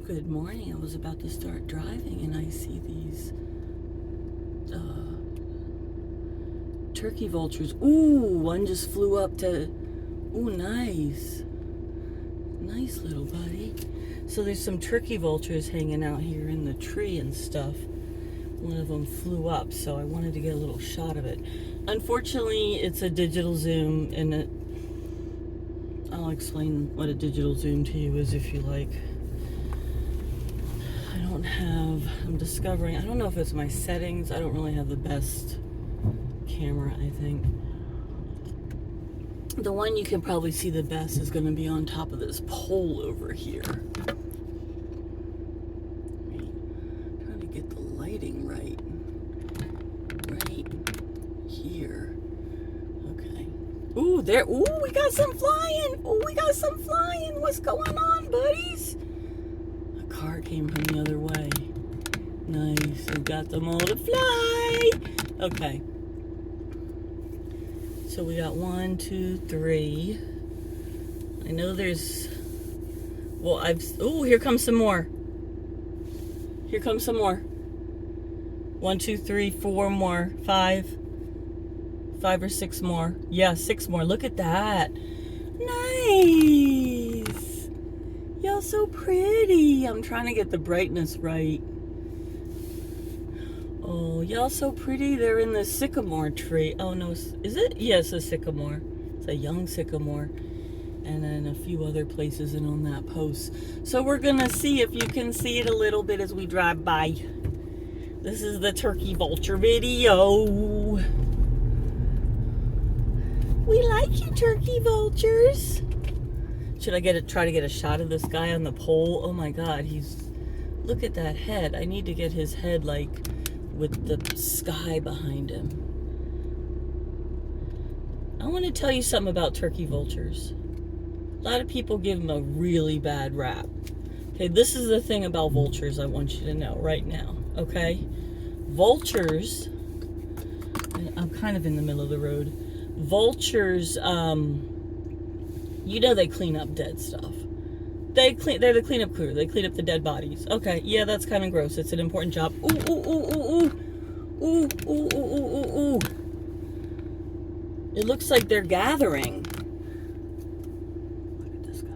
Good morning. I was about to start driving and I see these turkey vultures. Ooh, one just flew up to. Ooh, nice. Nice little buddy. So there's some turkey vultures hanging out here in the tree and stuff. One of them flew up, so I wanted to get a little shot of it. Unfortunately, it's a digital zoom, and I'll explain what a digital zoom to you is if you like. I'm discovering, I don't know if it's my settings. I don't really have the best camera, I think. The one you can probably see the best is going to be on top of this pole over here. Trying to get the lighting right. Right here. Okay. Ooh, there. Ooh, we got some flying. Ooh, we got some flying. What's going on, buddies? A car came from the other way. Nice. We got them all to fly. Okay. So we got 1, 2, 3. I know there's. Well, oh, here comes some more. Here comes some more. 1, 2, 3, 4 more. 5 or 6 more. Yeah, 6 more. Look at that. Nice. Y'all so pretty. I'm trying to get the brightness right. Oh, y'all so pretty. They're in the sycamore tree. Oh, no. Is it? Yes, a sycamore. It's a young sycamore. And then a few other places and on that post. So we're going to see if you can see it a little bit as we drive by. This is the turkey vulture video. We like you, turkey vultures. Should I try to get a shot of this guy on the pole? Oh my God, look at that head. I need to get his head like with the sky behind him. I want to tell you something about turkey vultures. A lot of people give them a really bad rap. Okay, this is the thing about vultures I want you to know right now, okay? Vultures, I'm kind of in the middle of the road. Vultures, you know they clean up dead stuff. They're the cleanup crew. They clean up the dead bodies. Okay, yeah, that's kind of gross. It's an important job. Ooh, ooh, ooh, ooh, ooh. Ooh, ooh, ooh, ooh, ooh, ooh. It looks like they're gathering. Look at this guy.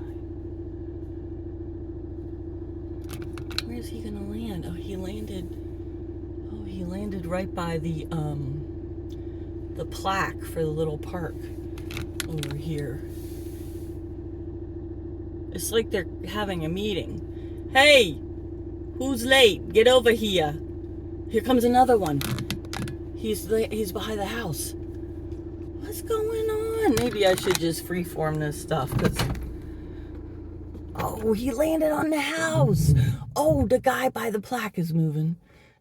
Where is he gonna land? Oh, he landed right by the plaque for the little park over here. It's like they're having a meeting. Hey, who's late? Get over here. Here comes another one. He's behind the house. What's going on? Maybe I should just freeform this stuff. Oh, he landed on the house. Oh, the guy by the plaque is moving.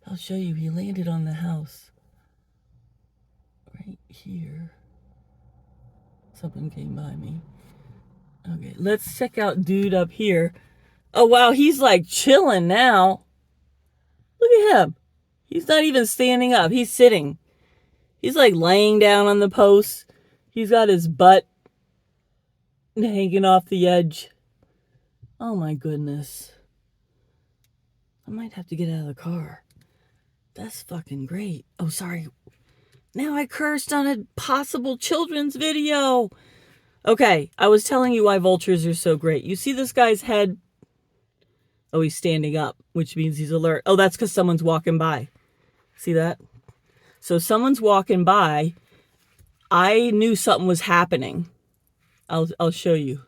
I'll show you. He landed on the house. Right here. Something came by me. Okay, let's check out dude up here. Oh, wow, he's like chilling now. Look at him. He's not even standing up. He's sitting. He's like laying down on the post. He's got his butt hanging off the edge. Oh, my goodness. I might have to get out of the car. That's fucking great. Oh, sorry. Now I cursed on a possible children's video. Okay, I was telling you why vultures are so great. You see this guy's head? Oh, he's standing up, which means he's alert. Oh, that's because someone's walking by. See that? So someone's walking by. I knew something was happening. I'll show you.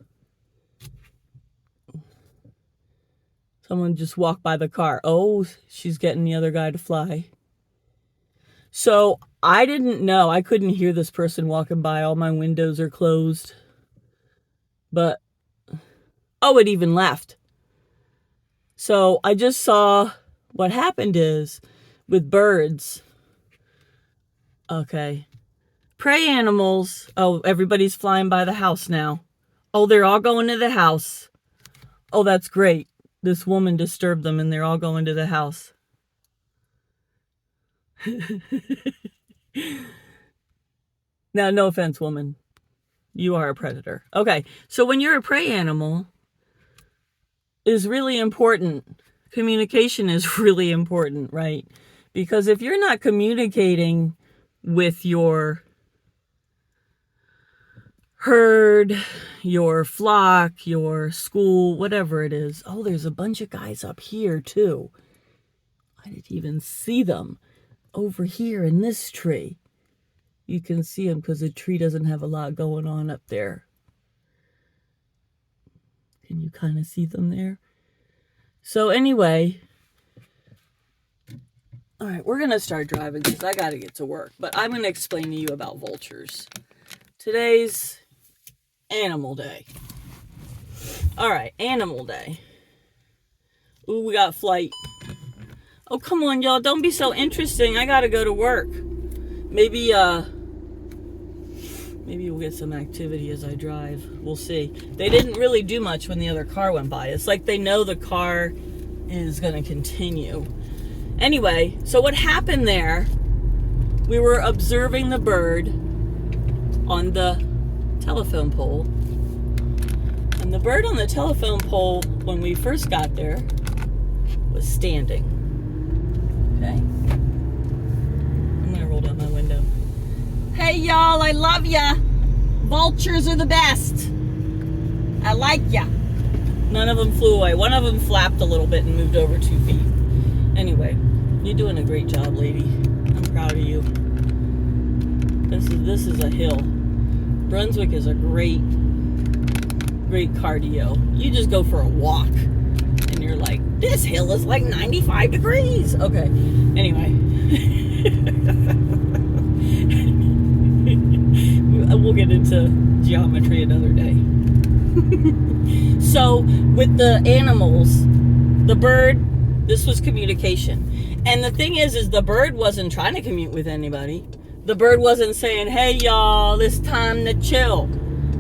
Someone just walked by the car. Oh, she's getting the other guy to fly. So I didn't know. I couldn't hear this person walking by. All my windows are closed. But, oh, it even left. So I just saw what happened is with birds. Okay. Prey animals. Oh, everybody's flying by the house now. Oh, they're all going to the house. Oh, that's great. This woman disturbed them and they're all going to the house. Now, no offense, woman. You are a predator. Okay, so when you're a prey animal, is really important. Communication is really important, right? Because if you're not communicating with your herd, your flock, your school, whatever it is. Oh, there's a bunch of guys up here too. I didn't even see them over here in this tree. You can see them because the tree doesn't have a lot going on up there. Can you kind of see them there? So anyway, all right, we're going to start driving because I got to get to work. But I'm going to explain to you about vultures. Today's Animal Day. All right, Animal Day. Ooh, we got flight. Oh, come on, y'all. Don't be so interesting. I got to go to work. Maybe we'll get some activity as I drive. We'll see. They didn't really do much when the other car went by. It's like they know the car is going to continue. Anyway, so what happened there, we were observing the bird on the telephone pole. And the bird on the telephone pole, when we first got there, was standing. Okay? I'm going to roll down my window. Hey, y'all, I love ya. Vultures are the best. I like ya. None of them flew away. One of them flapped a little bit and moved over 2 feet. Anyway, you're doing a great job, lady. I'm proud of you. This is a hill. Brunswick is a great cardio. You just go for a walk and you're like, this hill is like 95 degrees. Okay. Anyway. We'll get into geometry another day. So with the animals, the bird, this was communication. And the thing is the bird wasn't trying to commute with anybody. The bird wasn't saying, hey, y'all, it's time to chill.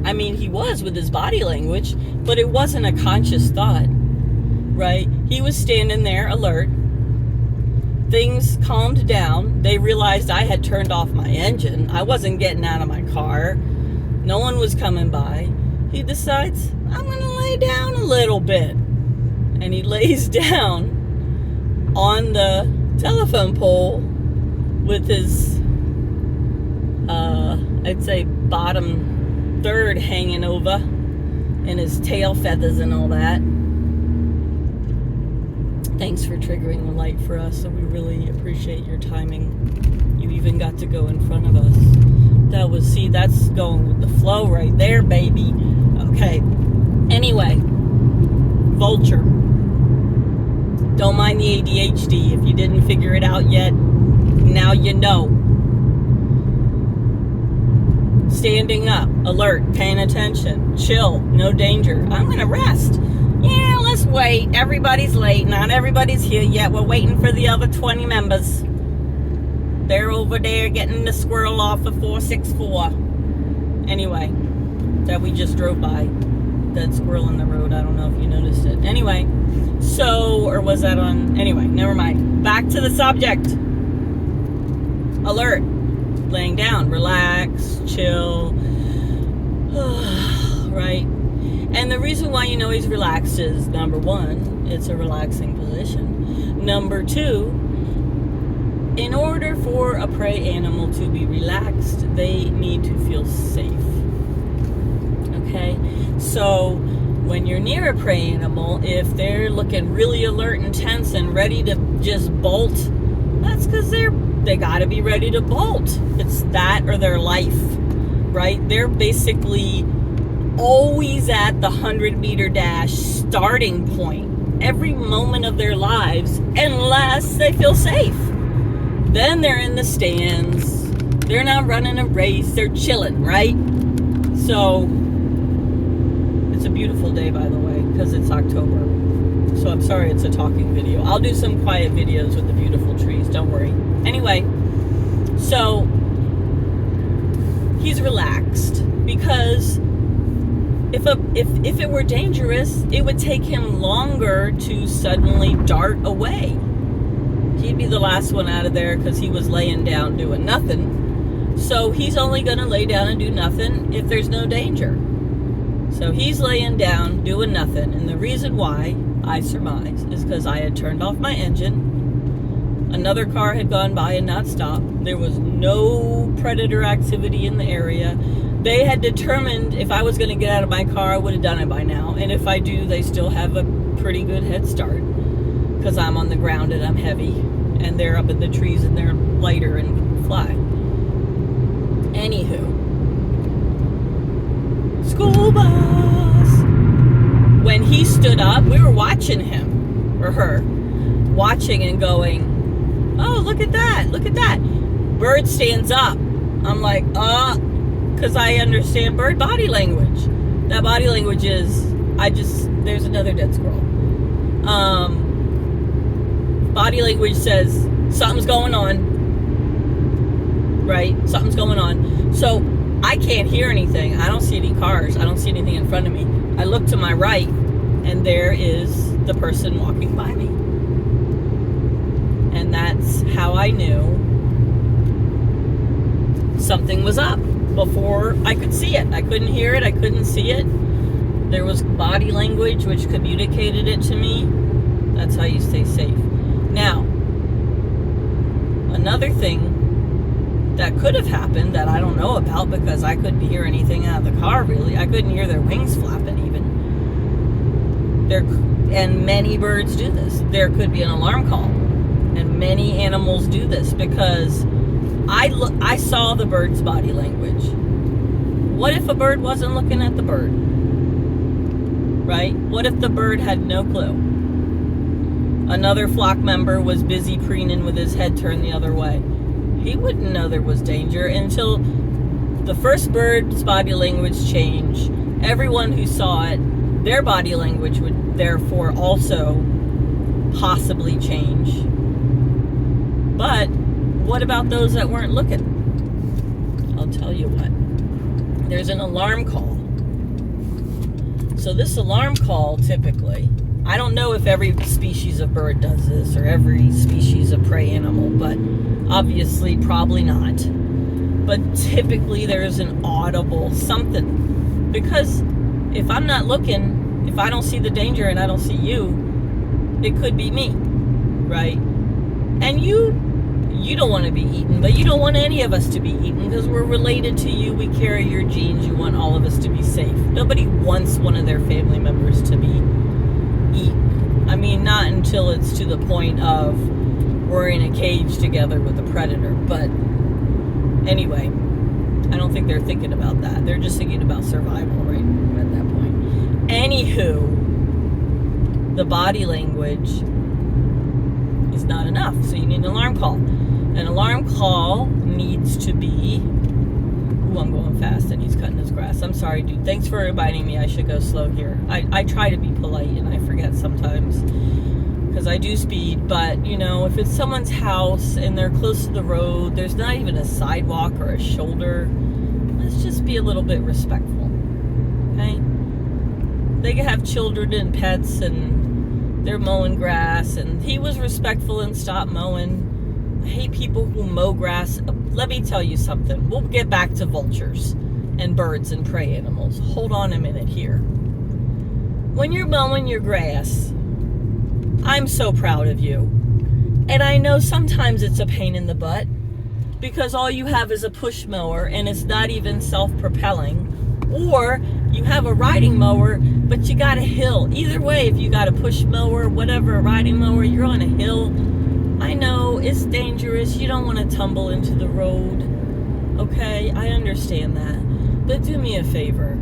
I mean, he was with his body language, but it wasn't a conscious thought, right? He was standing there alert. Things calmed down. They realized I had turned off my engine. I wasn't getting out of my car. No one was coming by. He decides, I'm going to lay down a little bit. And he lays down on the telephone pole with his I'd say bottom third hanging over and his tail feathers and all that. Thanks for triggering the light for us, so we really appreciate your timing. You even got to go in front of us. That's going with the flow right there, baby. Okay. Anyway, Vulture. Don't mind the ADHD. If you didn't figure it out yet, now you know. Standing up, alert, paying attention, chill, no danger. I'm going to rest. Yeah, let's wait. Everybody's late. Not everybody's here yet. We're waiting for the other 20 members. They're over there getting the squirrel off of 464. Anyway, that we just drove by. That squirrel in the road. I don't know if you noticed it. Anyway, or was that on? Anyway, never mind. Back to the subject. Alert. Laying down, relax, chill, right? And the reason why you know he's relaxed is, number one, it's a relaxing position. Number two, in order for a prey animal to be relaxed, they need to feel safe. Okay? So when you're near a prey animal, if they're looking really alert and tense and ready to just bolt, that's because they got to be ready to bolt. It's that or their life, right? They're basically always at the 100-meter dash starting point every moment of their lives, unless they feel safe. Then they're in the stands. They're not running a race. They're chilling, right? So it's a beautiful day, by the way, because it's October. So I'm sorry it's a talking video. I'll do some quiet videos with the beautiful trees. Don't worry. Anyway, so he's relaxed because if it were dangerous, it would take him longer to suddenly dart away. He'd be the last one out of there because he was laying down doing nothing. So he's only going to lay down and do nothing if there's no danger. So he's laying down doing nothing. And the reason why I surmise, is because I had turned off my engine. Another car had gone by and not stopped. There was no predator activity in the area. They had determined if I was going to get out of my car, I would have done it by now. And if I do, they still have a pretty good head start because I'm on the ground and I'm heavy. And they're up in the trees and they're lighter and can fly. Anywho. School bus. When he stood up, we were watching him, or her, watching and going, oh, look at that, look at that. Bird stands up. I'm like, because I understand bird body language. That body language is, there's another dead squirrel. Body language says, something's going on, right? Something's going on. So I can't hear anything. I don't see any cars. I don't see anything in front of me. I look to my right, and there is the person walking by me. And that's how I knew something was up before I could see it. I couldn't hear it. I couldn't see it. There was body language which communicated it to me. That's how you stay safe. Now, another thing that could have happened that I don't know about because I couldn't hear anything out of the car, really. I couldn't hear their wings flapping even. And many birds do this. There could be an alarm call. And many animals do this because I saw the bird's body language. What if a bird wasn't looking at the bird? Right? What if the bird had no clue? Another flock member was busy preening with his head turned the other way. He wouldn't know there was danger until the first bird's body language changed. Everyone who saw it, their body language would therefore also possibly change. But what about those that weren't looking? I'll tell you what. There's an alarm call. So this alarm call typically, I don't know if every species of bird does this or every species of prey animal, but obviously probably not. But typically there's an audible something. Because if I'm not looking, if I don't see the danger and I don't see you, it could be me, right? And you don't want to be eaten, but you don't want any of us to be eaten because we're related to you. We carry your genes. You want all of us to be safe. Nobody wants one of their family members to be eaten. I mean, not until it's to the point of we're in a cage together with a predator. But anyway, I don't think they're thinking about that. They're just thinking about survival right at that point. Anywho, the body language is not enough. So you need an alarm call. An alarm call needs to be... Ooh, I'm going fast and he's cutting his grass. I'm sorry, dude. Thanks for reminding me I should go slow here. I try to be polite and I forget sometimes because I do speed. But, you know, if it's someone's house and they're close to the road, there's not even a sidewalk or a shoulder, let's just be a little bit respectful. Okay? They can have children and pets and they're mowing grass, and he was respectful and stopped mowing. I hate people who mow grass. Let me tell you something. We'll get back to vultures and birds and prey animals. Hold on a minute here. When you're mowing your grass, I'm so proud of you. And I know sometimes it's a pain in the butt because all you have is a push mower and it's not even self-propelling. Or you have a riding mower, but you got a hill. Either way, if you got a push mower, whatever, a riding mower, you're on a hill. I know it's dangerous. You don't want to tumble into the road. Okay, I understand that. But do me a favor.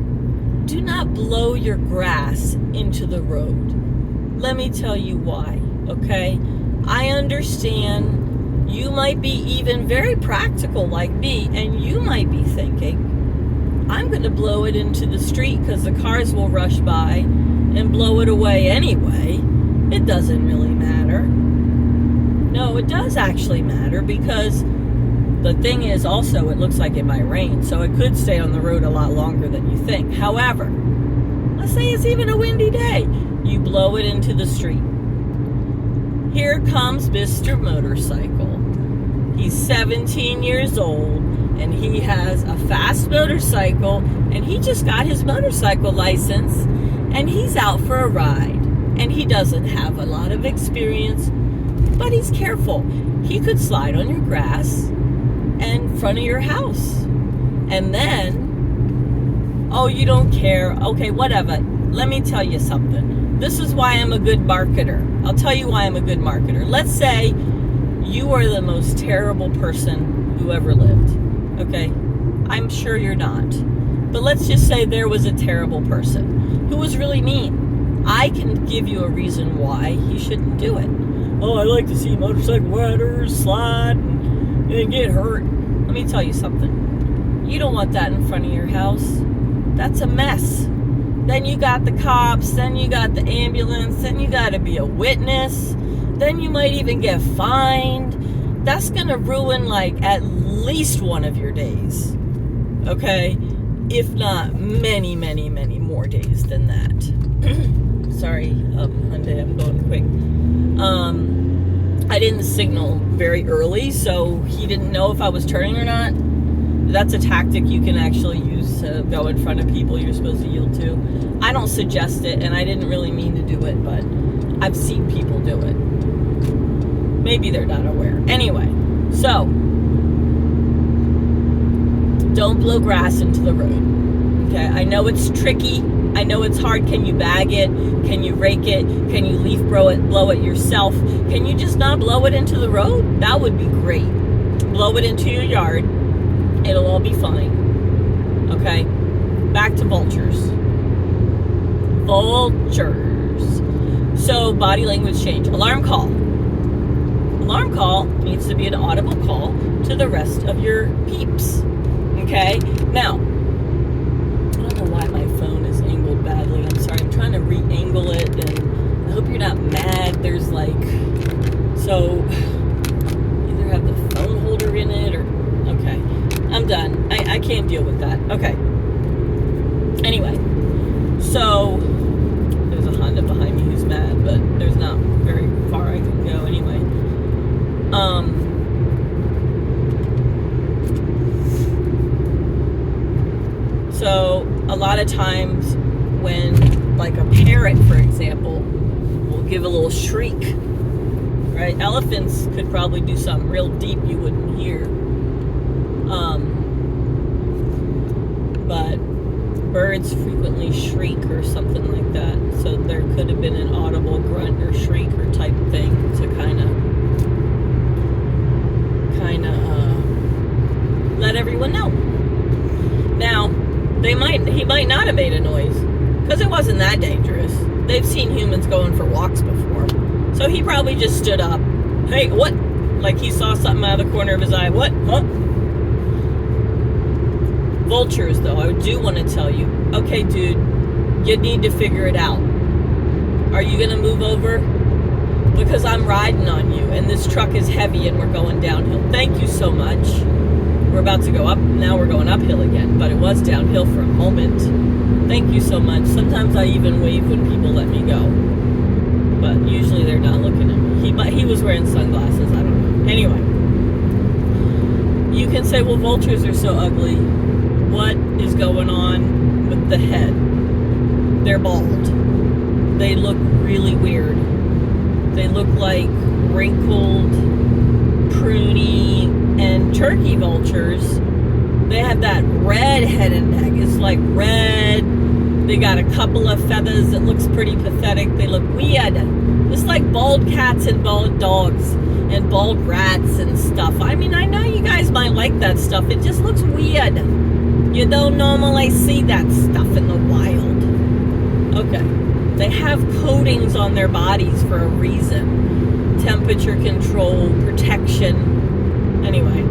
Do not blow your grass into the road. Let me tell you why, okay? I understand you might be even very practical like me, and you might be thinking, I'm going to blow it into the street because the cars will rush by and blow it away anyway. It doesn't really matter. No, it does actually matter because the thing is also it looks like it might rain, so it could stay on the road a lot longer than you think. However, let's say it's even a windy day. You blow it into the street. Here comes Mr. Motorcycle. He's 17 years old. And he has a fast motorcycle, and he just got his motorcycle license, and he's out for a ride. and he doesn't have a lot of experience, but he's careful. He could slide on your grass in front of your house. And then, oh, you don't care. Okay, whatever. Let me tell you something. This is why I'm a good marketer. I'll tell you why I'm a good marketer. Let's say you are the most terrible person who ever lived. Okay? I'm sure you're not. But let's just say there was a terrible person who was really mean. I can give you a reason why he shouldn't do it. Oh, I like to see motorcycle riders slide and get hurt. Let me tell you something. You don't want that in front of your house. That's a mess. Then you got the cops, then you got the ambulance, then you got to be a witness, then you might even get fined. That's going to ruin like at least one of your days. Okay? If not many, many, many more days than that. Sorry, Hyundai, I'm going quick. I didn't signal very early, so he didn't know if I was turning or not. That's a tactic you can actually use to go in front of people you're supposed to yield to. I don't suggest it, and I didn't really mean to do it, but I've seen people do it. Maybe they're not aware. Anyway, so don't blow grass into the road. Okay, I know it's tricky. I know it's hard. Can you bag it? Can you rake it? Can you leaf blow it yourself? Can you just not blow it into the road? That would be great. Blow it into your yard. It'll all be fine. Okay? Back to vultures. Vultures. So, body language change. Alarm call. Alarm call needs to be an audible call to the rest of your peeps. Okay? Now, I don't know why my phone is angled badly. I'm sorry. I'm trying to re-angle it, and I hope you're not mad. There's like, so either have the phone holder in it or, okay. I'm done. I can't deal with that. Okay. Anyway, so there's a Honda behind me who's mad, but there's not very far I can go anyway. So a lot of times when, like a parrot, for example, will give a little shriek, right? Elephants could probably do something real deep you wouldn't hear. But birds frequently shriek or something like that. So there could have been an audible grunt or shriek or type thing to kind of let everyone know. Now, he might not have made a noise because it wasn't that dangerous. They've seen humans going for walks before. So he probably just stood up. Hey, what? Like he saw something out of the corner of his eye. What? Huh? Vultures, though, I do want to tell you, okay, dude, you need to figure it out. Are you going to move over? Because I'm riding on you, and this truck is heavy, and we're going downhill. Thank you so much. We're about to go up. Now we're going uphill again, but it was downhill for a moment. Thank you so much. Sometimes I even wave when people let me go, but usually they're not looking at me. He was wearing sunglasses. I don't know. Anyway, you can say, well, vultures are so ugly. What is going on with the head? They're bald. They look really weird. They look like wrinkled, pruny, and turkey vultures. They have that red head and neck. It's like red. They got a couple of feathers that looks pretty pathetic. They look weird. It's like bald cats and bald dogs and bald rats and stuff. I mean, I know you guys might like that stuff. It just looks weird. You don't normally see that stuff in the wild. Okay. They have coatings on their bodies for a reason. Temperature control, protection. Anyway,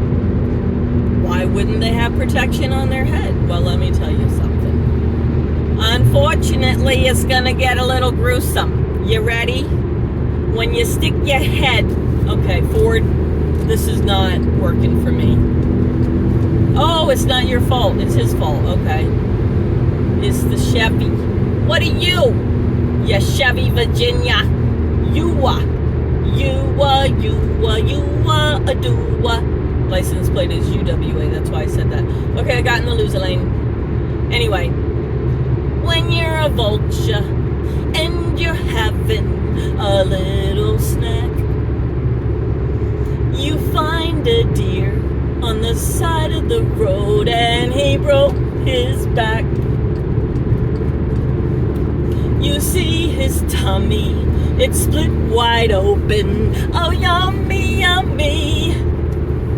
why wouldn't they have protection on their head? Well, let me tell you something. Unfortunately, it's going to get a little gruesome. You ready? When you stick your head... Okay, Ford, this is not working for me. Oh, it's not your fault. It's his fault. Okay. It's the Chevy. What are you? You Chevy Virginia. You a do-a. License plate is UWA. That's why I said that. Okay, I got in the loser lane. Anyway. When you're a vulture and you're having having a little snack. You find a deer on the side of the road and he broke his back. You see his tummy, it's split wide open. Oh, yummy, yummy.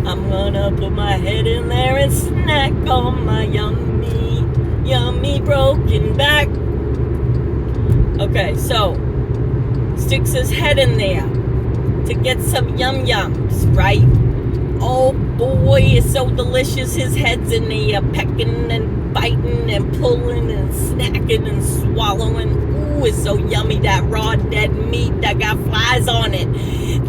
I'm gonna put my head in there and snack on my yummy, yummy broken back. Okay, so sticks his head in there to get some yum-yums, right? Oh boy, it's so delicious. His head's in there pecking and biting and pulling and snacking and swallowing. Ooh, it's so yummy, that raw dead meat that got flies on it.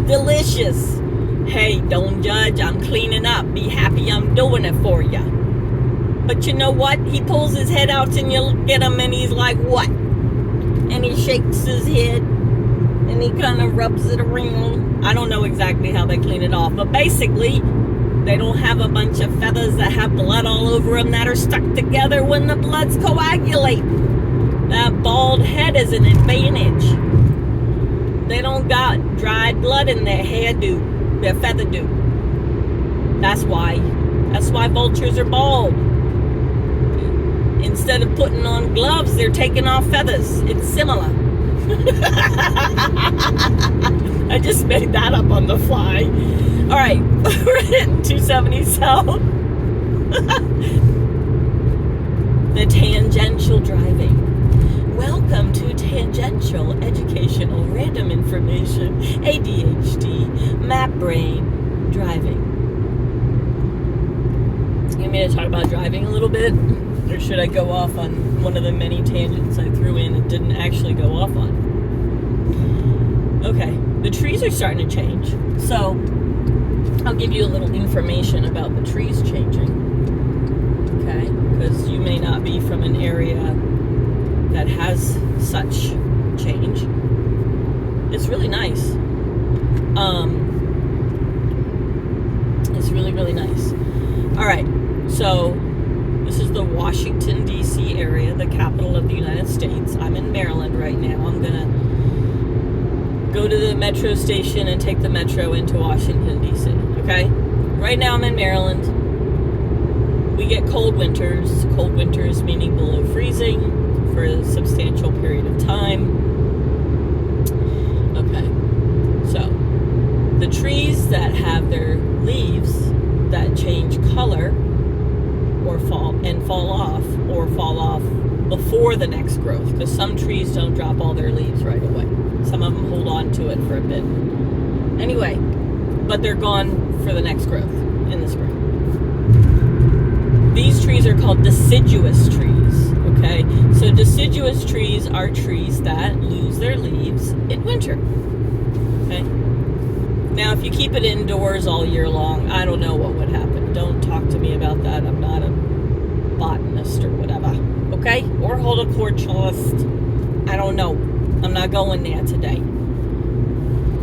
Delicious. Hey, don't judge, I'm cleaning up. Be happy I'm doing it for you. But you know what? He pulls his head out and you look at him and he's like, what? And he shakes his head and he kind of rubs it around. I don't know exactly how they clean it off, but basically, they don't have a bunch of feathers that have blood all over them that are stuck together when the blood's coagulating. That bald head is an advantage. They don't got dried blood in their hairdo, their feather do. That's why vultures are bald. Instead of putting on gloves, they're taking off feathers. It's similar. I just made that up on the fly. All right, we're hitting 270 south. The tangential driving. Welcome to tangential educational random information, ADHD, map brain driving. You want me to talk about driving a little bit? Or should I go off on one of the many tangents I threw in and didn't actually go off on? Okay, the trees are starting to change. So, I'll give you a little information about the trees changing. Okay, because you may not be from an area that has such change. It's really nice. It's really, really nice. All right, so this is the Washington, D.C. area, the capital of the United States. I'm in Maryland right now. I'm going to go to the metro station and take the metro into Washington, D.C., okay? Right now I'm in Maryland. We get cold winters. Cold winters meaning below freezing for a substantial period of time. Okay, so the trees that have their leaves that change color or fall off before the next growth, because some trees don't drop all their leaves right away. Some of them hold on to it for a bit. Anyway, but they're gone for the next growth in the spring. These trees are called deciduous trees, okay? So deciduous trees are trees that lose their leaves in winter, okay? Now, if you keep it indoors all year long, I don't know what would happen. Don't talk to me about that. I'm not a botanist or whatever, okay? Or horticulturalist. I don't know. I'm not going there today.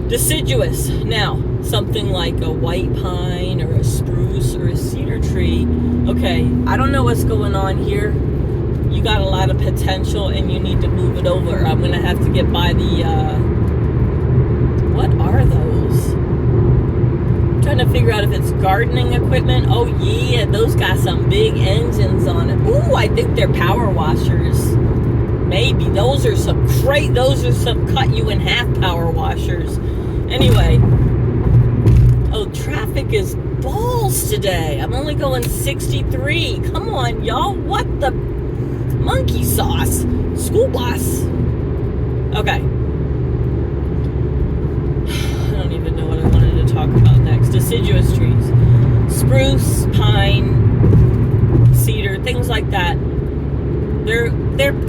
Deciduous. Now, something like a white pine or a spruce or a cedar tree. Okay, I don't know what's going on here. You got a lot of potential and you need to move it over. I'm going to have to get by the, what are those? I'm trying to figure out if it's gardening equipment. Oh yeah, those got some big engines on it. Ooh, I think they're power washers. Maybe. Those are some cut you in half power washers. Anyway. Oh, traffic is balls today. I'm only going 63. Come on, y'all. What the monkey sauce? School bus. Okay. I don't even know what I wanted to talk about next. Deciduous trees. Spruce, pine, cedar, things like that. They're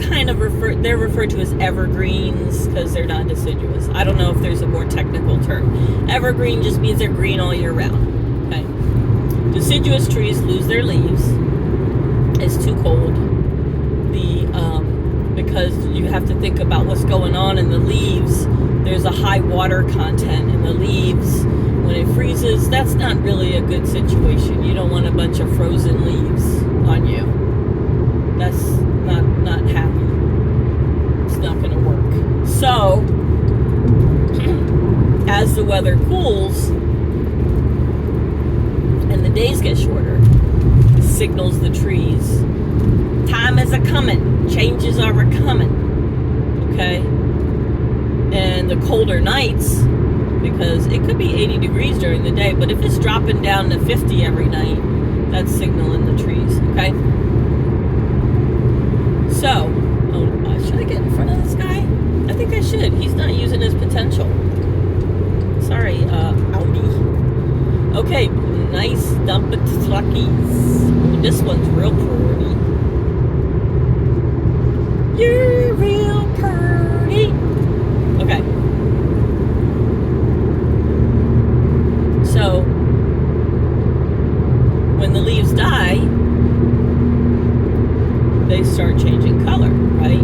kind of referred to as evergreens because they're not deciduous. I don't know if there's a more technical term. Evergreen just means they're green all year round. Okay. Deciduous trees lose their leaves. It's too cold. Because you have to think about what's going on in the leaves. There's a high water content in the leaves. When it freezes, that's not really a good situation. You don't want a bunch of frozen leaves on you. That's not happy. It's not going to work. So, as the weather cools and the days get shorter, it signals the trees. Time is a-coming. Changes are a-coming. Okay? And the colder nights, because it could be 80 degrees during the day, but if it's dropping down to 50 every night, that's signaling the trees. Okay? So, should I get in front of this guy? I think I should. He's not using his potential. Sorry, Audi. Okay, nice dump of truckies. Ooh, this one's real pretty. You're real pretty. Okay. So, when the leaves die, they start changing color, right?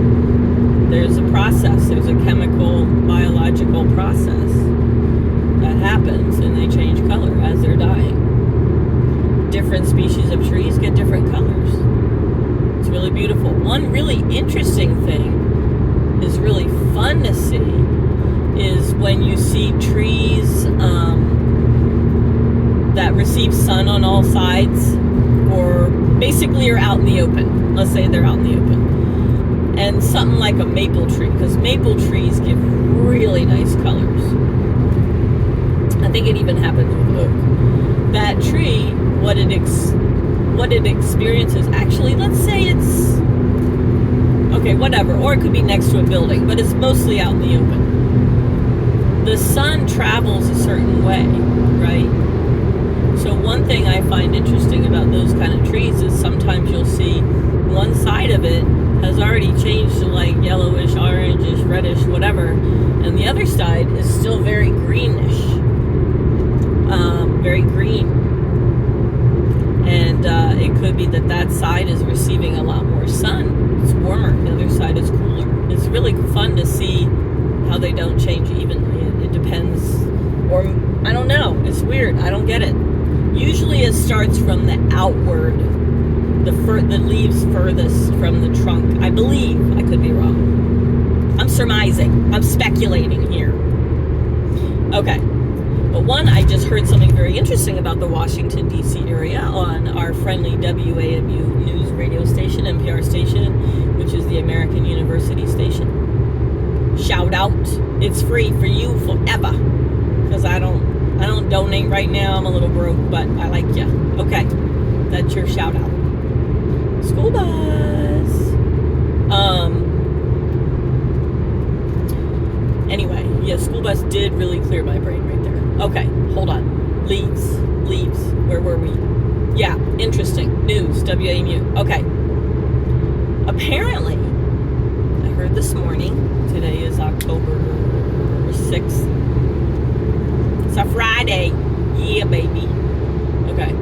There's a process. There's a chemical, biological process that happens, and they change color as they're dying. Different species of trees get different colors. It's really beautiful. One really interesting thing is really fun to see is when you see trees that receive sun on all sides, or basically are out in the open. Let's say they're out in the open. And something like a maple tree, because maple trees give really nice colors. I think it even happens with oak. That tree, what it experiences, actually, let's say it's, okay, whatever, or it could be next to a building, but it's mostly out in the open. The sun travels a certain way, right? So one thing I find interesting about those kind of trees is sometimes you'll see one side of it has already changed to like yellowish, orangish, reddish, whatever, and the other side is still very greenish, very green. And it could be that side is receiving a lot more sun. It's warmer. The other side is cooler. It's really fun to see how they don't change evenly. It depends, or I don't know. It's weird. I don't get it. Usually it starts from the outward, the leaves furthest from the trunk. I believe. I could be wrong. I'm surmising. I'm speculating here. Okay. But one, I just heard something very interesting about the Washington, D.C. area on our friendly WAMU news radio station, NPR station, which is the American University station. Shout out. It's free for you forever. Because I don't donate right now. I'm a little broke, but I like ya. Okay. That's your shout out. School bus. Anyway, yeah, school bus did really clear my brain right there. Okay, hold on. Leaves. Where were we? Yeah, interesting. News, WAMU. Okay. Apparently, I heard this morning, today is October 6th. It's a Friday. Yeah, baby. Okay.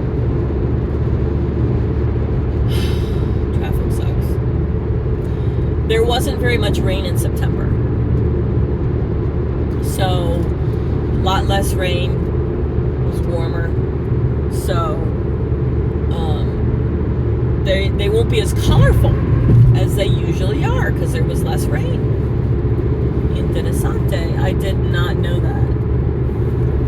Traffic sucks. There wasn't very much rain in September. So, a lot less rain. It was warmer. So, they won't be as colorful as they usually are because there was less rain. Interessante. I did not know that.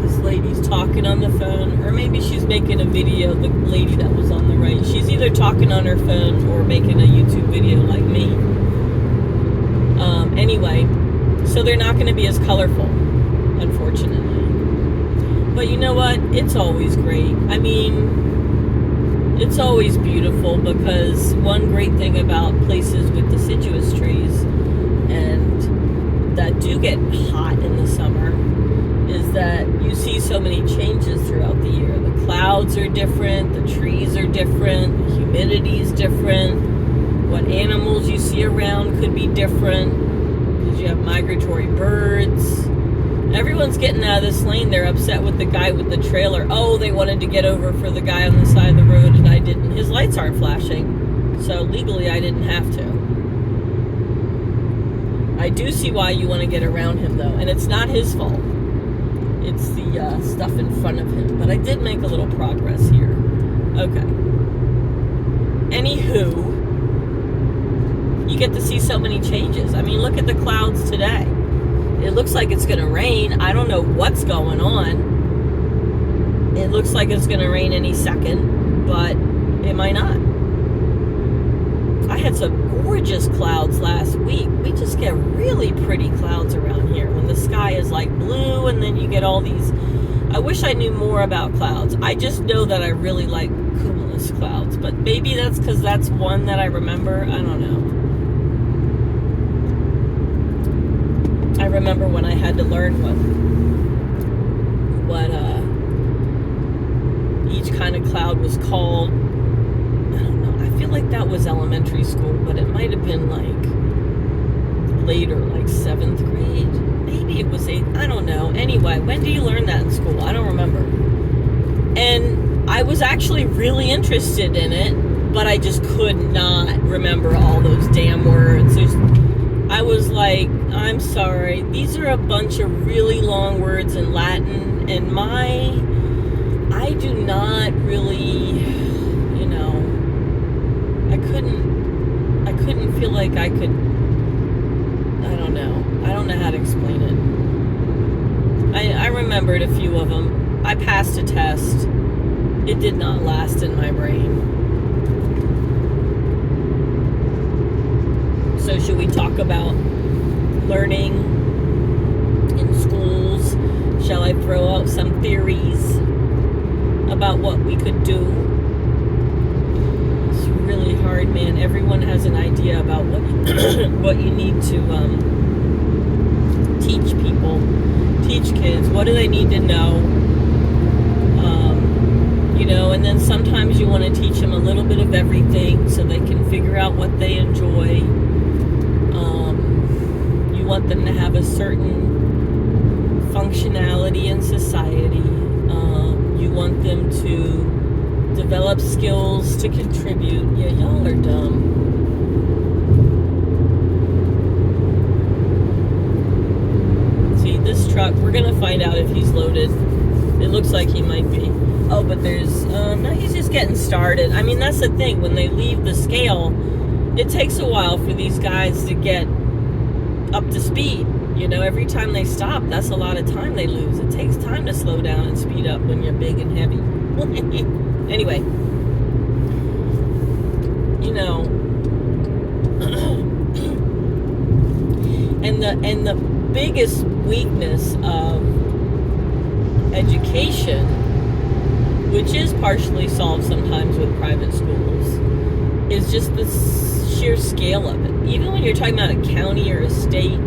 This lady's talking on the phone, or maybe she's making a video, the lady that was on the right. She's either talking on her phone or making a YouTube video like me. Anyway, so they're not going to be as colorful, unfortunately. But you know what? It's always great. I mean, it's always beautiful because one great thing about places with deciduous trees and that do get hot in the summer is that you see so many changes throughout the year. The clouds are different, the trees are different, the humidity is different, what animals you see around could be different because you have migratory birds. Everyone's getting out of this lane. They're upset with the guy with the trailer. Oh, they wanted to get over for the guy on the side of the road and I didn't. His lights aren't flashing, so legally I didn't have to. I do see why you want to get around him though, and it's not his fault. It's the stuff in front of him. But I did make a little progress here. Okay. Anywho, you get to see so many changes. I mean, look at the clouds today. It looks like it's going to rain. I don't know what's going on. It looks like it's going to rain any second, but it might not. I had some gorgeous clouds last week. We just get really pretty clouds around here when the sky is like blue, and then you get all these. I wish I knew more about clouds. I just know that I really like cumulus clouds, but maybe that's because that's one that I remember. I don't know. I remember when I had to learn what each kind of cloud was called. I don't know. I feel like that was elementary school, but it might have been like later, like 7th grade. Maybe it was 8th. I don't know. Anyway, when do you learn that in school? I don't remember. And I was actually really interested in it, but I just could not remember all those damn words. I was like, I'm sorry, these are a bunch of really long words in Latin, and I do not really, I couldn't feel like I could, I don't know how to explain it. I remembered a few of them. I passed a test. It did not last in my brain. So should we talk about learning in schools? Shall I throw out some theories about what we could do? It's really hard, man. Everyone has an idea about what what you need to teach people, teach kids. What do they need to know? And then sometimes you want to teach them a little bit of everything so they can figure out what they enjoy. You want them to have a certain functionality in society. You want them to develop skills to contribute. Yeah, y'all are dumb. See, this truck, we're going to find out if he's loaded. It looks like he might be. Oh, but there's, no, he's just getting started. I mean, that's the thing. When they leave the scale, it takes a while for these guys to get up to speed. Every time they stop, that's a lot of time they lose. It takes time to slow down and speed up when you're big and heavy. Anyway, and the biggest weakness of education, which is partially solved sometimes with private schools, is just the sheer scale of it. Even when you're talking about a county or a state,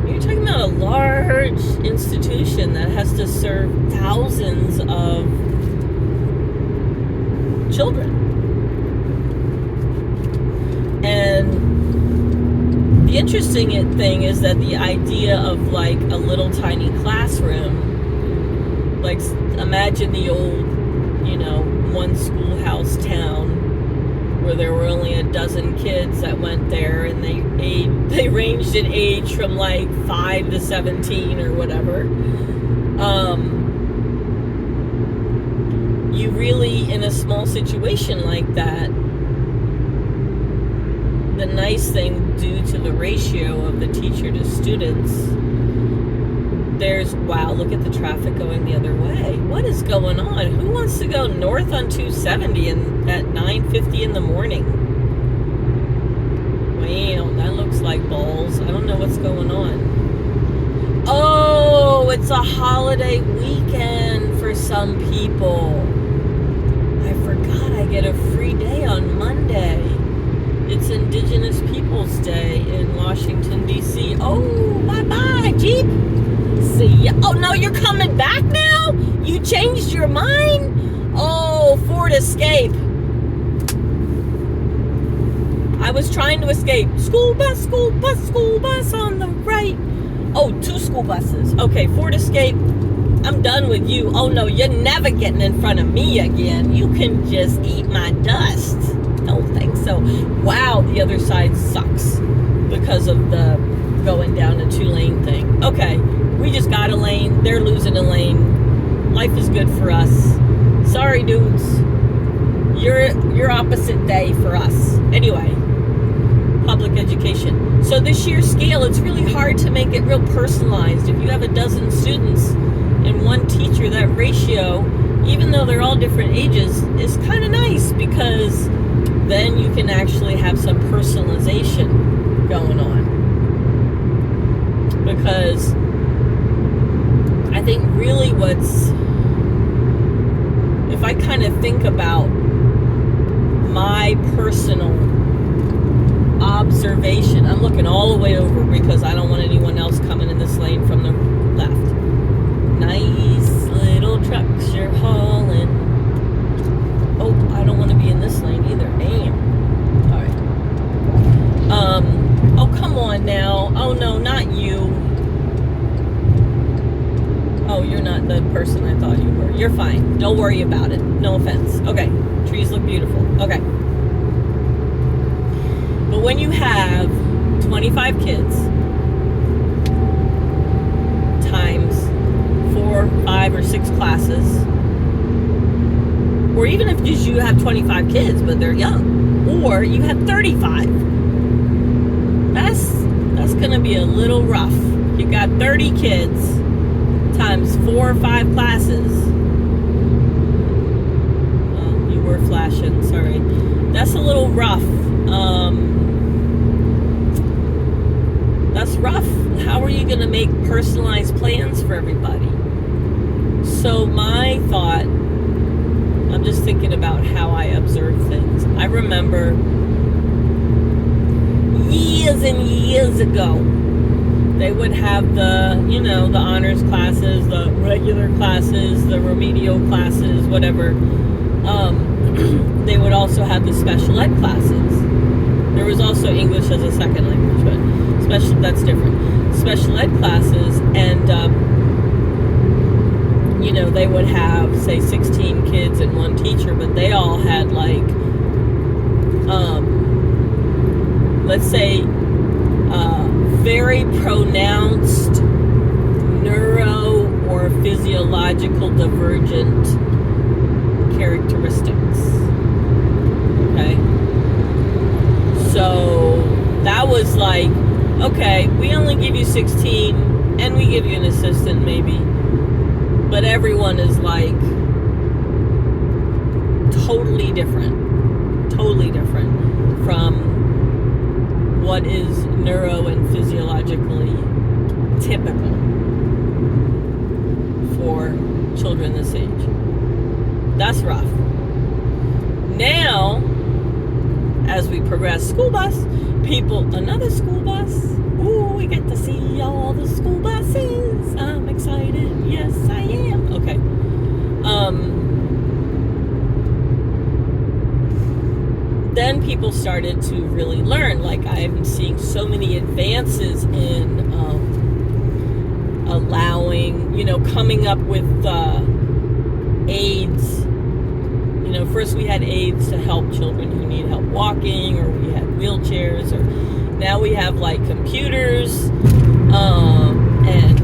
you're talking about a large institution that has to serve thousands of children. And the interesting thing is that the idea of like a little tiny classroom, like imagine the old, one schoolhouse town where there were only a dozen kids that went there, and they ranged in age from like 5 to 17 or whatever. You really, in a small situation like that, the nice thing due to the ratio of the teacher to students, wow, look at the traffic going the other way. What is going on? Who wants to go north on 270 at 9:50 in the morning? Wow, that looks like balls. I don't know what's going on. Oh, it's a holiday weekend for some people. I forgot I get a free day on Monday. It's Indigenous Peoples Day in Washington, D.C. Oh, bye-bye, Jeep. See ya. Oh, no, you're coming back now? You changed your mind? Oh, Ford Escape. I was trying to escape. School bus, school bus, school bus on the right. Oh, 2 school buses. Okay, Ford Escape. I'm done with you. Oh, no, you're never getting in front of me again. You can just eat my dust. Don't think so. Wow, the other side sucks because of the going down a 2-lane thing. Okay, we just got a lane. They're losing a lane. Life is good for us. Sorry, dudes. You're opposite day for us. Anyway, public public education. So this year's scale, it's really hard to make it real personalized. If you have a dozen students and one teacher, that ratio, even though they're all different ages, is kind of nice, because then you can actually have some personalization going on. Because I think really if I kind of think about my personal observation, I'm looking all the way over because I don't want anyone else coming in this lane from the left. Nice little trucks you're hauling. Oh, I don't want to be in this lane either. Damn. Alright. Oh, come on now. Oh, no, not you. Oh, you're not the person I thought you were. You're fine. Don't worry about it. No offense. Okay. Trees look beautiful. Okay. But when you have 25 kids times 4, 5, or 6 classes, or even if just you have 25 kids but they're young, or you have 35, that's gonna be a little rough. You got 30 kids times 4 or 5 classes. You were flashing, sorry. That's a little rough. That's rough. How are you gonna make personalized plans for everybody? So my thought, I'm just thinking about how I observe things. I remember years and years ago, they would have the honors classes, the regular classes, the remedial classes, whatever. They would also have the special ed classes. There was also English as a second language, but that's different. Special ed classes, and they would have, say, 16 kids and one teacher, but they all had let's say, very pronounced neuro or physiological divergent characteristics. Okay? So that was like, okay, we only give you 16 and we give you an assistant maybe, but everyone is like totally different from what is neuro and physiologically typical for children this age. That's rough. Now, as we progress, school bus, another school bus. Ooh, we get to see all the school buses. I'm excited. Yes, I am. Okay. Then people started to really learn. Like, I'm seeing so many advances in allowing, coming up with aids. First we had aids to help children who need help walking, or we had wheelchairs, or now we have like computers and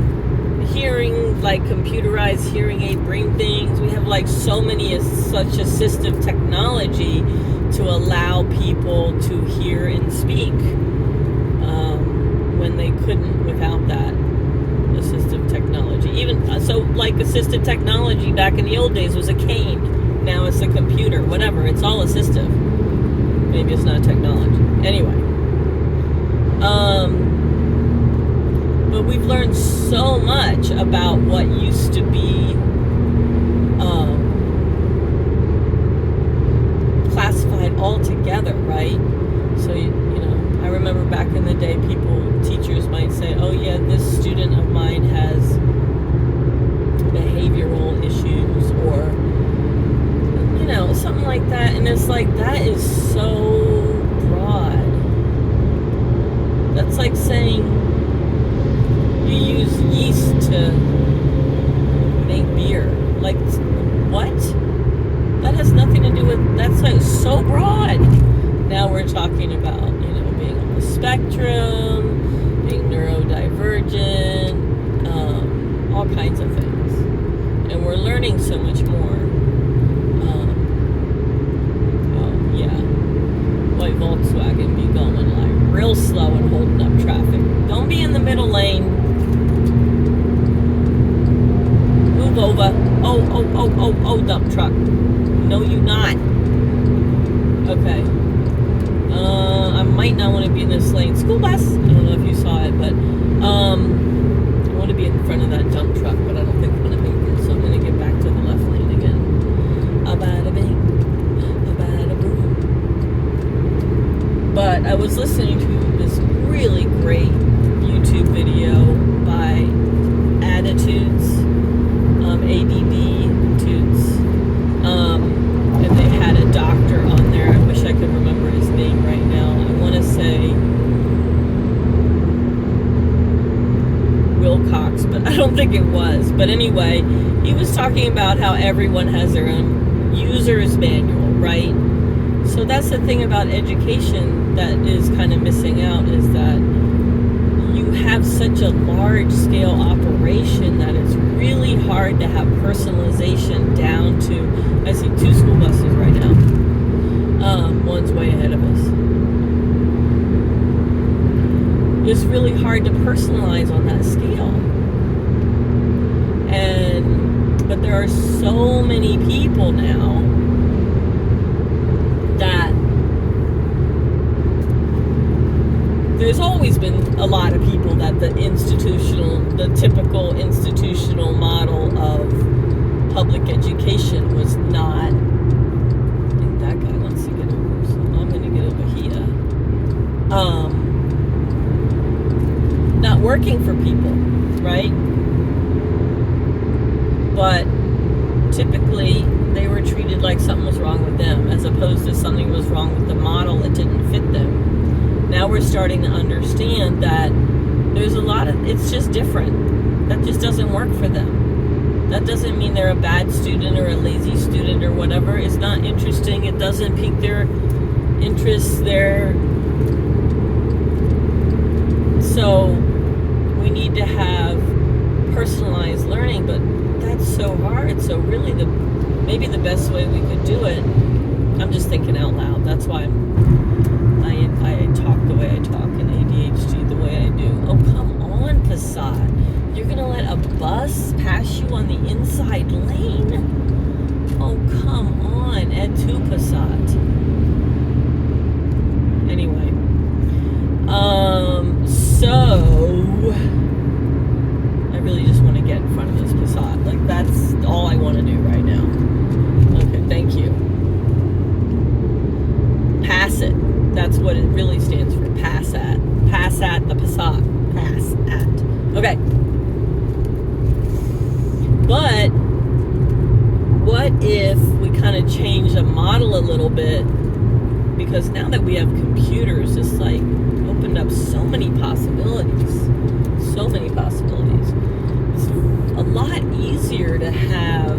hearing, like computerized hearing aid brain things. We have like so many such assistive technology to allow people to hear and speak when they couldn't without that assistive technology. Even so, like assistive technology back in the old days was a cane. Now it's a computer, whatever. It's all assistive. Maybe it's not technology. Anyway. But we've learned so much about what used to be classified all together, right? So, I remember back in the day, teachers might say, oh yeah, this student of mine has behavioral issues, or something like that. And it's like, that is so broad. That's like saying you use yeast to make beer. Like, what? That has nothing to do with, that's like so broad. Now we're talking about, being on the spectrum, being neurodivergent, all kinds of things. And we're learning so much more. White Volkswagen be going like real slow and holding up traffic. Don't be in the middle lane. Move over. Oh, dump truck. No, you not. Okay. I might not want to be in this lane. School bus. I don't know if you saw it, but I want to be in front of that dump truck, but I don't think I'm going to make it. So I'm going to get back to the left lane again. Bada bing, bada boom. But I was listening to this really great YouTube video by Attitudes, ADD Tudes, and they had a doctor on there. I wish I could remember his name right now. I want to say Wilcox, but I don't think it was. But anyway, he was talking about how everyone has their own user's manual, right? So that's the thing about education that is kind of missing out, is that you have such a large scale operation that it's really hard to have personalization down to, I see 2 school buses right now. One's way ahead of us. It's really hard to personalize on that scale. But there are so many people now that there's always been a lot of people that the typical institutional model of public education was not. I think that guy wants to get over, so I'm going to get over here. Not working for people, right? But typically they were treated like something was wrong with them, as opposed to something was wrong with the model that didn't fit them. Now we're starting to understand that there's a lot of, it's just different. That just doesn't work for them. That doesn't mean they're a bad student or a lazy student or whatever. It's not interesting. It doesn't pique their interests. So we need to have personalized learning, but that's so hard. So really maybe the best way we could do it, I'm just thinking out loud. That's why I talk the way I talk, and ADHD the way I do. Oh, come on, Passat. You're going to let a bus pass you on the inside lane? Oh, come on. Ed to Passat. Anyway. So I really just want to get in front of this Passat. Like, that's all I want to do right now. Okay, thank you. Pass it. That's what it really stands for. Pass at. Pass at the Passat. Pass at. Okay. But what if we kind of change the model a little bit? Because now that we have computers, it's like opened up so many possibilities. So many possibilities. It's a lot easier to have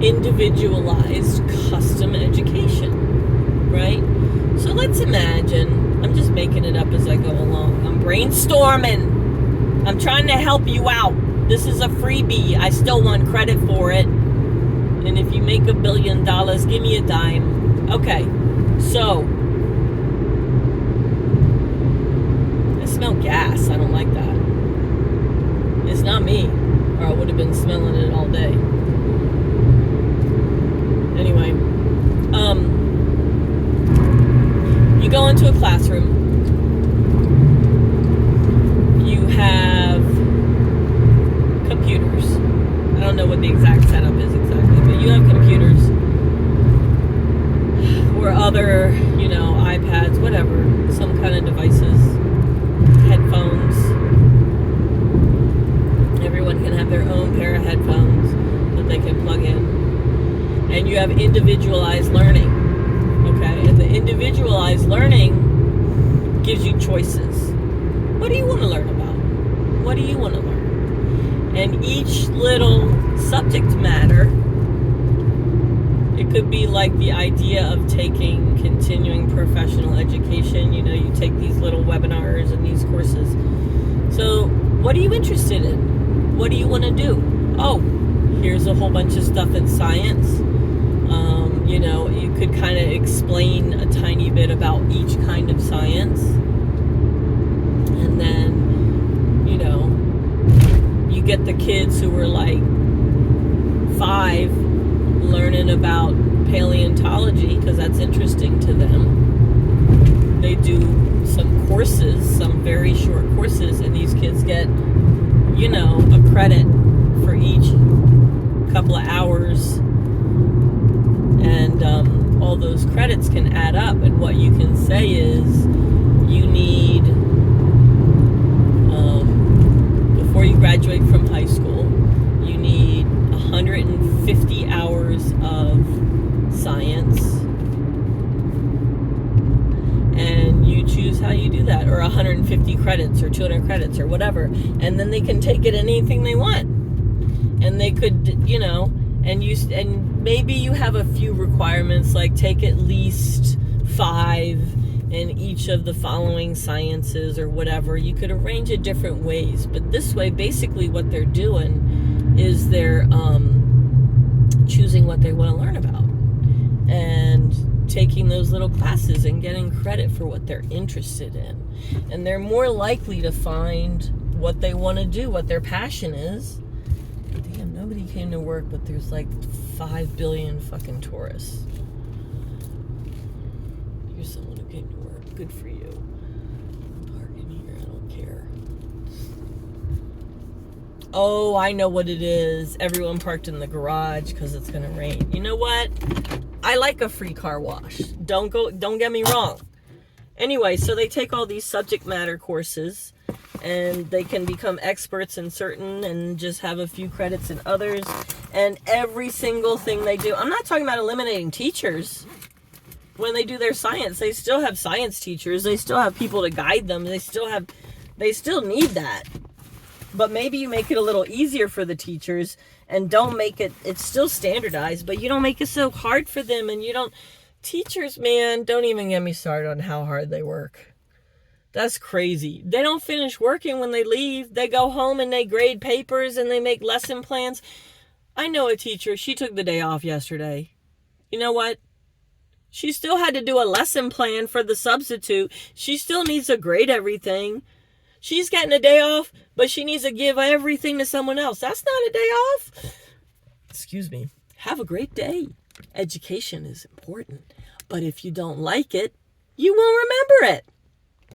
individualized custom education, right? So let's imagine, I'm just making it up as I go along. I'm brainstorming. I'm trying to help you out. This is a freebie. I still want credit for it. And if you make $1 billion, give me a dime. Okay, so I smell gas. I don't like that. It's not me, or I would have been smelling it all day. Anyway, you go into a classroom. You have computers. I don't know what the exact setup is exactly, but you have computers or other, iPads, whatever, some kind of devices, headphones. Everyone can have their own pair of headphones that they can plug in. And you have individualized learning, okay? And the individualized learning gives you choices. What do you want to learn about? What do you want to learn? And each little subject matter, it could be like the idea of taking continuing professional education. You take these little webinars and these courses. So what are you interested in? What do you want to do? Oh, here's a whole bunch of stuff in science. You could kind of explain a tiny bit about each kind of science. And then, you get the kids who were like 5 learning about paleontology because that's interesting to them. They do some courses, some very short courses, and these kids get, a credit for each couple of hours. And all those credits can add up. And what you can say is you need, before you graduate from high school, you need 150 hours of science. And you choose how you do that, or 150 credits or 200 credits or whatever. And then they can take it anything they want. And they could, and maybe you have a few requirements, like take at least 5 in each of the following sciences or whatever. You could arrange it different ways, but this way, basically what they're doing is they're choosing what they want to learn about and taking those little classes and getting credit for what they're interested in. And they're more likely to find what they want to do, what their passion is. Damn, nobody came to work, but there's like 5 billion fucking tourists. You're someone who came to work. Good for you. Park in here, I don't care. Oh, I know what it is. Everyone parked in the garage because it's gonna rain. You know what? I like a free car wash. Don't get me wrong. Anyway, so they take all these subject matter courses, and they can become experts in certain and just have a few credits in others. And every single thing they do, I'm not talking about eliminating teachers. When they do their science, they still have science teachers. They still have people to guide them. They still need that. But maybe you make it a little easier for the teachers and don't make it's still standardized, but you don't make it so hard for them. And teachers, man, don't even get me started on how hard they work. That's crazy. They don't finish working when they leave. They go home and they grade papers and they make lesson plans. I know a teacher, she took the day off yesterday. You know what? She still had to do a lesson plan for the substitute. She still needs to grade everything. She's getting a day off, but she needs to give everything to someone else. That's not a day off. Excuse me. Have a great day. Education is important. But if you don't like it, you won't remember it.